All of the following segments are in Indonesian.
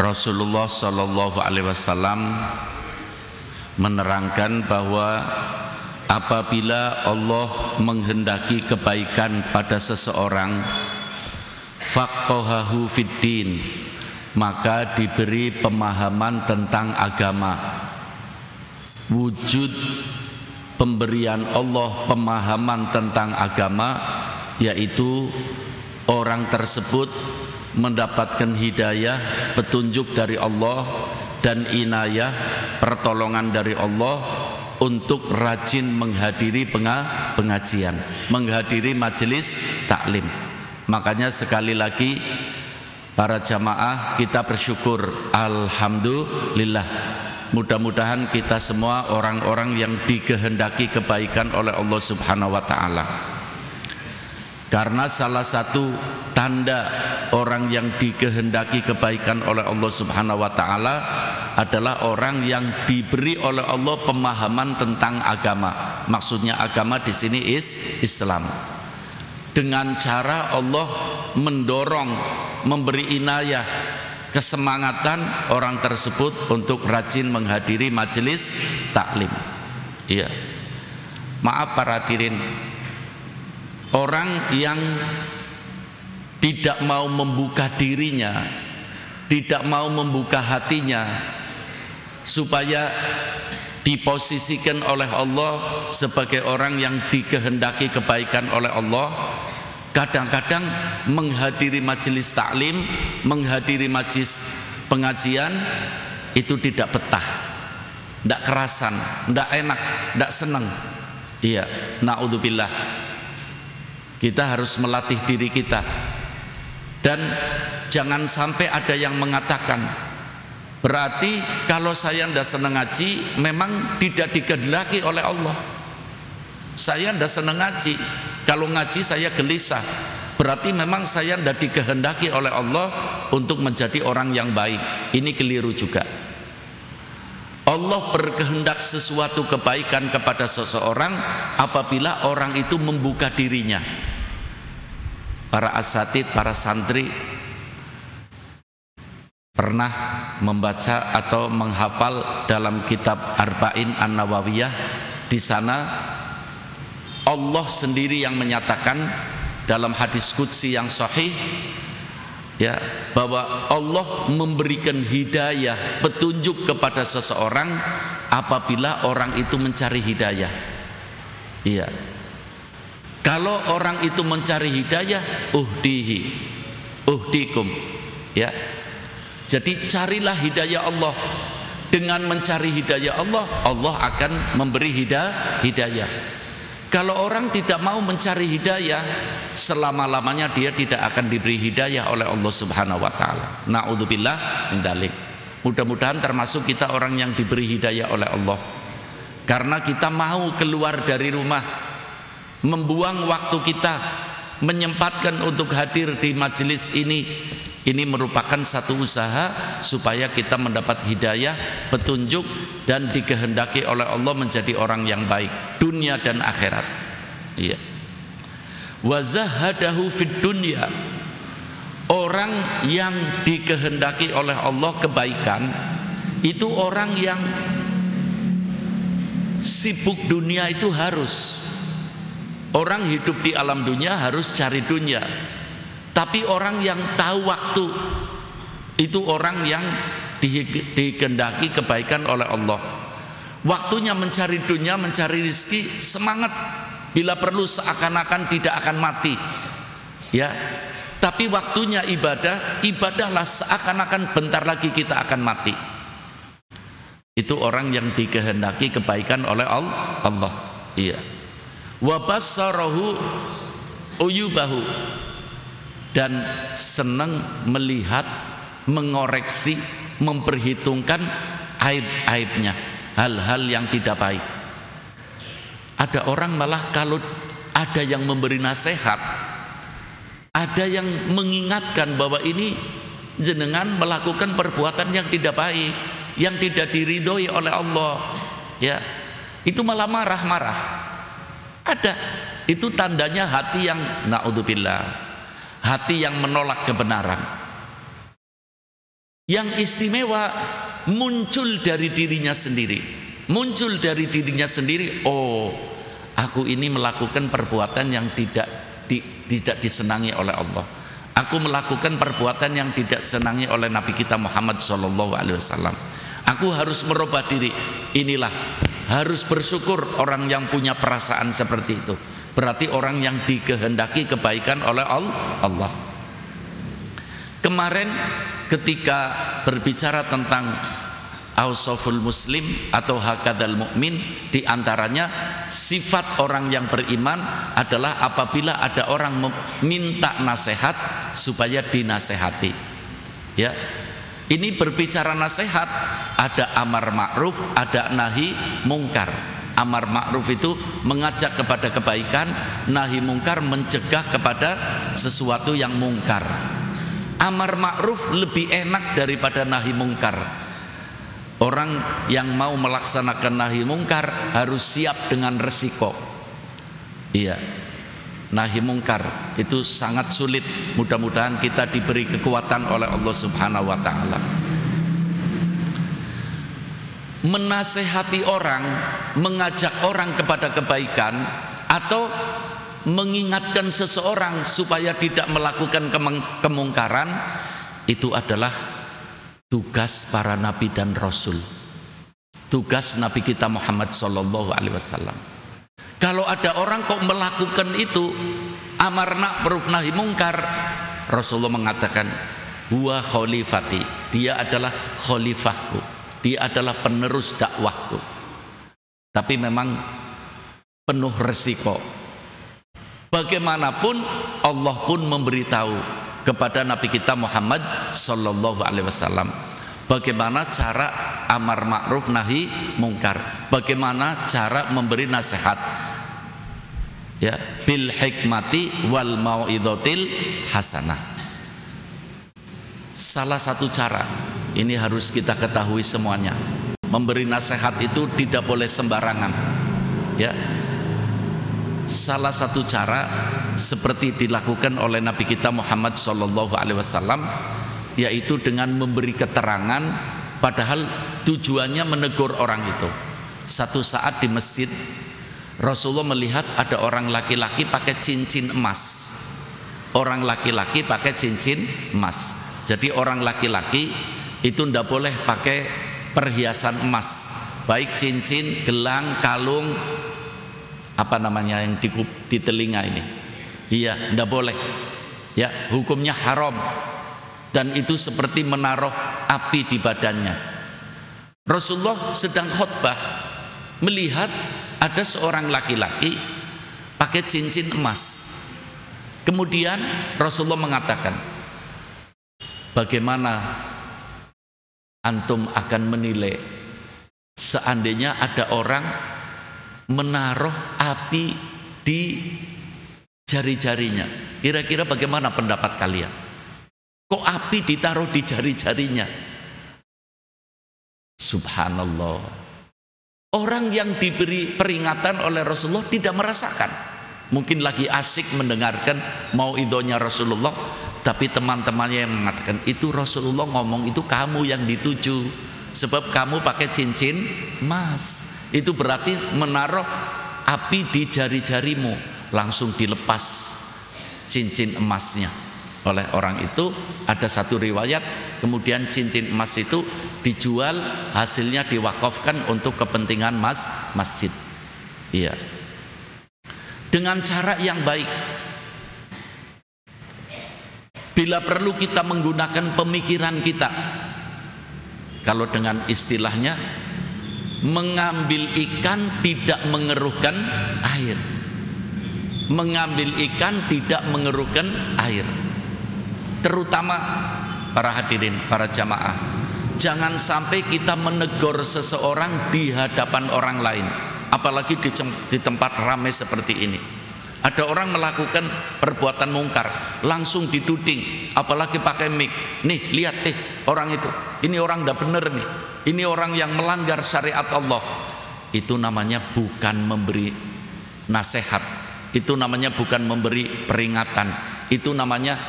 Rasulullah Shallallahu Alaihi Wasallam menerangkan bahwa apabila Allah menghendaki kebaikan pada seseorang, faqahahu fiddin, maka diberi pemahaman tentang agama. Wujud pemberian Allah pemahaman tentang agama, yaitu orang tersebut mendapatkan hidayah, petunjuk dari Allah dan inayah, pertolongan dari Allah untuk rajin menghadiri pengajian, menghadiri majelis taklim. Makanya sekali lagi para jamaah kita bersyukur, alhamdulillah. Mudah-mudahan kita semua orang-orang yang dikehendaki kebaikan oleh Allah Subhanahu wa taala. Karena salah satu tanda orang yang dikehendaki kebaikan oleh Allah Subhanahu wa taala adalah orang yang diberi oleh Allah pemahaman tentang agama. Maksudnya agama di sini Islam. Dengan cara Allah mendorong, memberi inayah, kesemangatan orang tersebut untuk rajin menghadiri majelis taklim. Iya. Maaf para hadirin, orang yang tidak mau membuka dirinya, tidak mau membuka hatinya supaya diposisikan oleh Allah sebagai orang yang dikehendaki kebaikan oleh Allah, kadang-kadang menghadiri majelis taklim, menghadiri majelis pengajian itu tidak betah, tidak kerasan, tidak enak, tidak senang. Iya, naudzubillah. Kita harus melatih diri kita, dan jangan sampai ada yang mengatakan berarti kalau saya tidak senang ngaji memang tidak dikehendaki oleh Allah. Saya tidak senang ngaji, kalau ngaji saya gelisah, berarti memang saya tidak dikehendaki oleh Allah untuk menjadi orang yang baik. Ini keliru juga. Allah berkehendak sesuatu kebaikan kepada seseorang apabila orang itu membuka dirinya. Para asatid, para santri pernah membaca atau menghafal dalam kitab Arba'in An-Nawawiyah. Di sana Allah sendiri yang menyatakan dalam hadis qudsi yang sahih, ya, bahwa Allah memberikan hidayah, petunjuk kepada seseorang apabila orang itu mencari hidayah. Iya. Kalau orang itu mencari hidayah, uhdikum, ya. Jadi carilah hidayah Allah. Dengan mencari hidayah Allah, Allah akan memberi hidayah. Kalau orang tidak mau mencari hidayah, selama-lamanya dia tidak akan diberi hidayah oleh Allah Subhanahu wa taala. Naudzubillah min dzalik. Mudah-mudahan termasuk kita orang yang diberi hidayah oleh Allah. Karena kita mau keluar dari rumah, membuang waktu kita, menyempatkan untuk hadir di majelis ini merupakan satu usaha supaya kita mendapat hidayah, petunjuk, dan dikehendaki oleh Allah menjadi orang yang baik dunia dan akhirat. Iya. Wa zahadahu fid dunya, orang yang dikehendaki oleh Allah kebaikan itu orang yang sibuk dunia. Itu harus orang hidup di alam dunia harus cari dunia. Tapi orang yang tahu waktu itu orang yang dikehendaki kebaikan oleh Allah. Waktunya mencari dunia, mencari rezeki, semangat, bila perlu seakan-akan tidak akan mati, ya. Tapi waktunya ibadah, ibadahlah seakan-akan bentar lagi kita akan mati. Itu orang yang dikehendaki kebaikan oleh Allah. Iya. Wa basarahu uyubahu, dan senang melihat, mengoreksi, memperhitungkan aib-aibnya, hal-hal yang tidak baik. Ada orang malah kalau ada yang memberi nasihat, ada yang mengingatkan bahwa ini jenengan melakukan perbuatan yang tidak baik, yang tidak diridhoi oleh Allah, ya, itu malah marah-marah. Ada, itu tandanya hati yang naudzubillah, hati yang menolak kebenaran. yang istimewa muncul dari dirinya sendiri. Muncul dari dirinya sendiri, oh, aku ini melakukan perbuatan yang tidak disenangi oleh Allah. Aku melakukan perbuatan yang tidak disenangi oleh Nabi kita Muhammad SAW. Aku harus merubah diri. Inilah harus bersyukur orang yang punya perasaan seperti itu. Berarti orang yang dikehendaki kebaikan oleh Allah. Kemarin ketika berbicara tentang Ausoful Muslim atau hakadal mu'min, diantaranya sifat orang yang beriman adalah apabila ada orang meminta nasihat supaya dinasehati. Ya, ini berbicara nasihat, ada amar ma'ruf, ada nahi mungkar. Amar ma'ruf itu mengajak kepada kebaikan, nahi mungkar mencegah kepada sesuatu yang mungkar. Amar ma'ruf lebih enak daripada nahi mungkar. Orang yang mau melaksanakan nahi mungkar harus siap dengan resiko. Iya, nahi mungkar itu sangat sulit. Mudah-mudahan kita diberi kekuatan oleh Allah Subhanahu wa ta'ala. Menasehati orang, mengajak orang kepada kebaikan, atau mengingatkan seseorang supaya tidak melakukan kemungkaran, itu adalah tugas para nabi dan rasul, tugas Nabi kita Muhammad SAW. Kalau ada orang kok melakukan itu, amar ma'ruf nahi mungkar, Rasulullah mengatakan, huwa khalifati, dia adalah khalifahku, dia adalah penerus dakwahku. Tapi memang penuh resiko. Bagaimanapun Allah pun memberitahu kepada Nabi kita Muhammad SAW bagaimana cara amar ma'ruf nahi mungkar, bagaimana cara memberi nasihat, ya, bil hikmati wal mau'izatil hasanah. Salah satu cara, ini harus kita ketahui semuanya, memberi nasihat itu tidak boleh sembarangan, ya. Salah satu cara seperti dilakukan oleh Nabi kita Muhammad SAW, yaitu dengan memberi keterangan, padahal tujuannya menegur orang itu. Satu saat di masjid, Rasulullah melihat ada orang laki-laki pakai cincin emas. Orang laki-laki pakai cincin emas. Jadi orang laki-laki itu tidak boleh pakai perhiasan emas, baik cincin, gelang, kalung, apa namanya yang di telinga ini, iya, tidak boleh, ya, hukumnya haram, dan itu seperti menaruh api di badannya. Rasulullah sedang khutbah melihat ada seorang laki-laki pakai cincin emas. Kemudian Rasulullah mengatakan, bagaimana antum akan menilai seandainya ada orang menaruh api di jari-jarinya? Kira-kira bagaimana pendapat kalian? Kok api ditaruh di jari-jarinya? Subhanallah. Orang yang diberi peringatan oleh Rasulullah tidak merasakan. Mungkin lagi asik mendengarkan mauidhonya Rasulullah, tapi teman-temannya yang mengatakan, itu Rasulullah ngomong itu kamu yang dituju, sebab kamu pakai cincin emas. Itu berarti menaruh api di jari-jarimu. Langsung dilepas cincin emasnya oleh orang itu. Ada satu riwayat, kemudian cincin emas itu dijual, hasilnya diwakafkan untuk kepentingan masjid. Iya, dengan cara yang baik. Bila perlu kita menggunakan pemikiran kita. Kalau dengan istilahnya, mengambil ikan tidak mengeruhkan air. Mengambil ikan tidak mengeruhkan air. Terutama para hadirin, para jamaah, jangan sampai kita menegur seseorang di hadapan orang lain, apalagi di tempat ramai seperti ini. Ada orang melakukan perbuatan mungkar, langsung dituding, apalagi pakai mic. Nih, lihat orang itu, ini orang tidak benar nih, ini orang yang melanggar syariat Allah. Itu namanya bukan memberi nasihat, itu namanya bukan memberi peringatan, itu namanya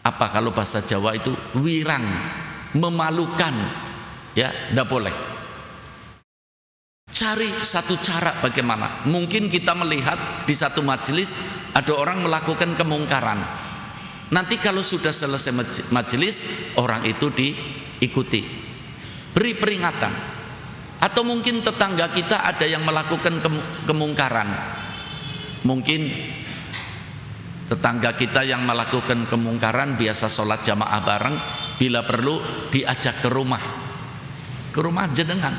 apa kalau bahasa Jawa itu wirang. memalukan, ya, tidak boleh. Cari satu cara bagaimana. Mungkin kita melihat di satu majelis ada orang melakukan kemungkaran. Nanti kalau sudah selesai majelis, orang itu diikuti, beri peringatan. Atau mungkin tetangga kita ada yang melakukan kemungkaran. Mungkin tetangga kita yang melakukan kemungkaran biasa sholat jamaah bareng, bila perlu diajak ke rumah jenengan,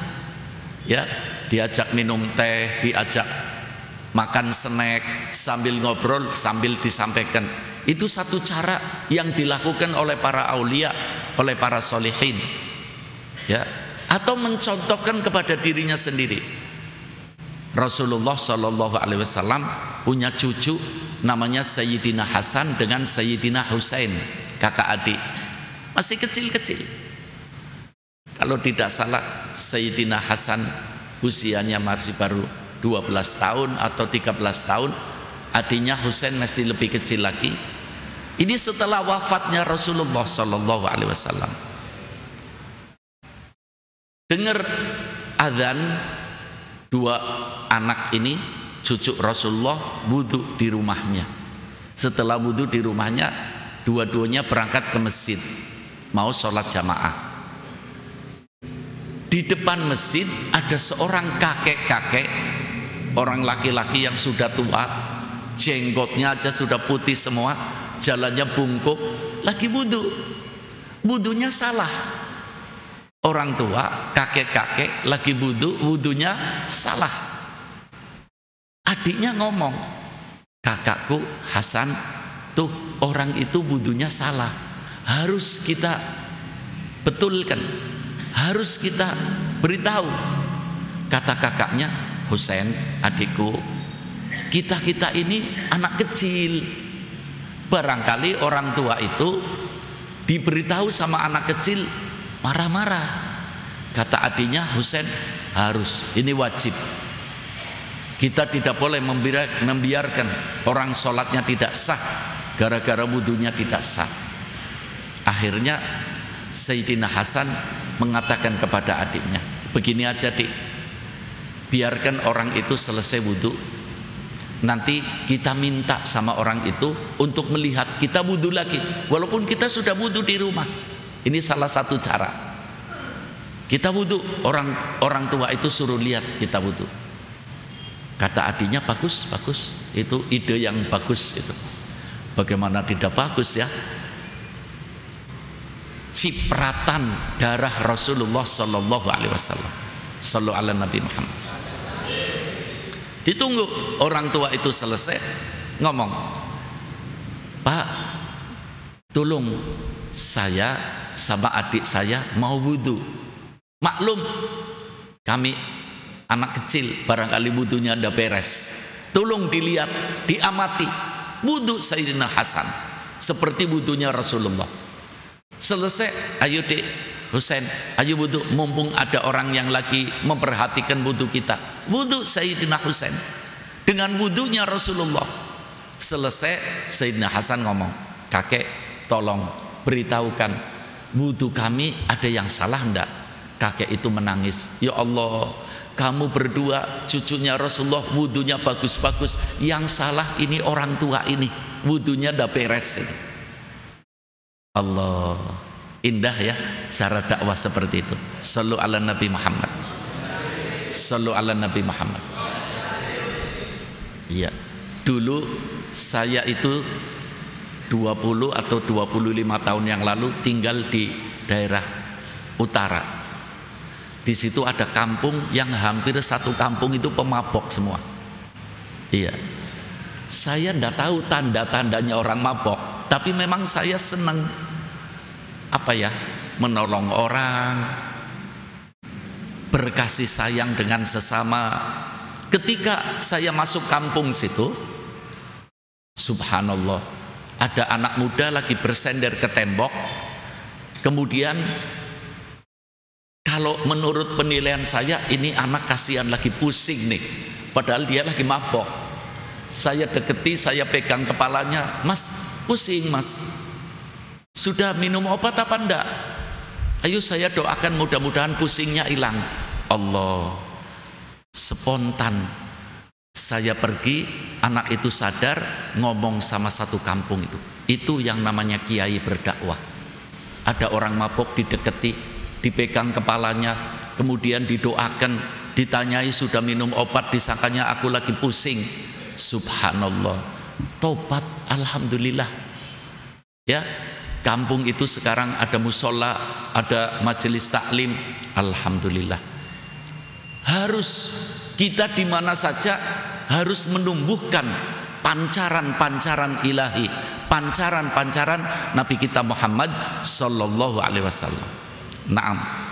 ya, diajak minum teh, diajak makan snack sambil ngobrol, sambil disampaikan. Itu satu cara yang dilakukan oleh para aulia, oleh para solihin, ya. Atau mencontohkan kepada dirinya sendiri. Rasulullah SAW punya cucu namanya Sayyidina Hasan dengan Sayyidina Husain, kakak adik, masih kecil-kecil. Kalau tidak salah Sayyidina Hasan usianya masih baru 12 tahun atau 13 tahun, adiknya Husain masih lebih kecil lagi. Ini setelah wafatnya Rasulullah SAW. Dengar azan, dua anak ini cucu Rasulullah wudu di rumahnya. Setelah wudu di rumahnya, dua-duanya berangkat ke masjid mau sholat jamaah. Di depan masjid ada seorang kakek-kakek, orang laki-laki yang sudah tua, jenggotnya aja sudah putih semua, jalannya bungkuk, lagi wudu. Wudunya salah. Orang tua, kakek-kakek lagi wudu, wudunya salah. Adiknya ngomong, kakakku Hasan, tuh orang itu wudunya salah, harus kita betulkan, harus kita beritahu. Kata kakaknya, Husain, adikku, kita ini anak kecil, barangkali orang tua itu diberitahu sama anak kecil marah-marah. Kata adiknya, Husain, harus, ini wajib. Kita tidak boleh membiarkan orang sholatnya tidak sah gara-gara wudunya tidak sah. Akhirnya Sayyidina Hasan mengatakan kepada adiknya, begini aja dik, biarkan orang itu selesai wudu, nanti kita minta sama orang itu untuk melihat kita wudu lagi, walaupun kita sudah wudu di rumah. Ini salah satu cara. Kita wudu, orang tua itu suruh lihat kita wudu. Kata adiknya, bagus, itu ide yang bagus itu. Bagaimana tidak bagus ya? Cipratan darah Rasulullah Sallallahu Alaihi Wasallam. Sallu ala Nabi Muhammad. Ditunggu orang tua itu selesai, ngomong, Pak, tolong saya sama adik saya mau wudu. Maklum, kami anak kecil, barangkali wudunya ada beres. Tolong dilihat, diamati wudu Sayyidina Hasan seperti wudunya Rasulullah. Selesai, ayo dek Husain, ayo wudu, mumpung ada orang yang lagi memperhatikan wudu kita. Wudu Sayyidina Husain dengan wudunya Rasulullah. Selesai, Sayyidina Hasan ngomong, kakek tolong beritahukan wudu kami ada yang salah enggak? Kakek itu menangis, ya Allah, kamu berdua cucunya Rasulullah wudunya bagus-bagus, yang salah ini orang tua ini, wudunya udah beres ini. Allah, indah ya cara dakwah seperti itu. Sallu ala Nabi Muhammad. Sallu ala Nabi Muhammad. Iya, dulu saya itu 20 atau 25 tahun yang lalu tinggal di daerah utara. Di situ ada kampung yang hampir satu kampung itu pemabok semua. Iya. Saya tidak tahu tanda-tandanya orang mabok, tapi memang saya senang menolong orang, berkasih sayang dengan sesama. Ketika saya masuk kampung situ, subhanallah, ada anak muda lagi bersender ke tembok. Kemudian kalau menurut penilaian saya, ini anak kasihan lagi pusing nih, padahal dia lagi mabok. Saya deketi, saya pegang kepalanya, Mas, pusing Mas, sudah minum obat apa enggak? Ayo saya doakan mudah-mudahan pusingnya hilang. Allah, spontan saya pergi, anak itu sadar, ngomong sama satu kampung itu. Itu yang namanya kiai berdakwah. Ada orang mabuk dideketi, dipegang kepalanya, kemudian didoakan, ditanyai sudah minum obat, disangkanya aku lagi pusing. Subhanallah, tobat, alhamdulillah. Ya, kampung itu sekarang ada musola, ada majelis taklim, alhamdulillah. Harus kita di mana saja harus menumbuhkan pancaran-pancaran ilahi, pancaran-pancaran Nabi kita Muhammad sallallahu alaihi wasallam. Naam.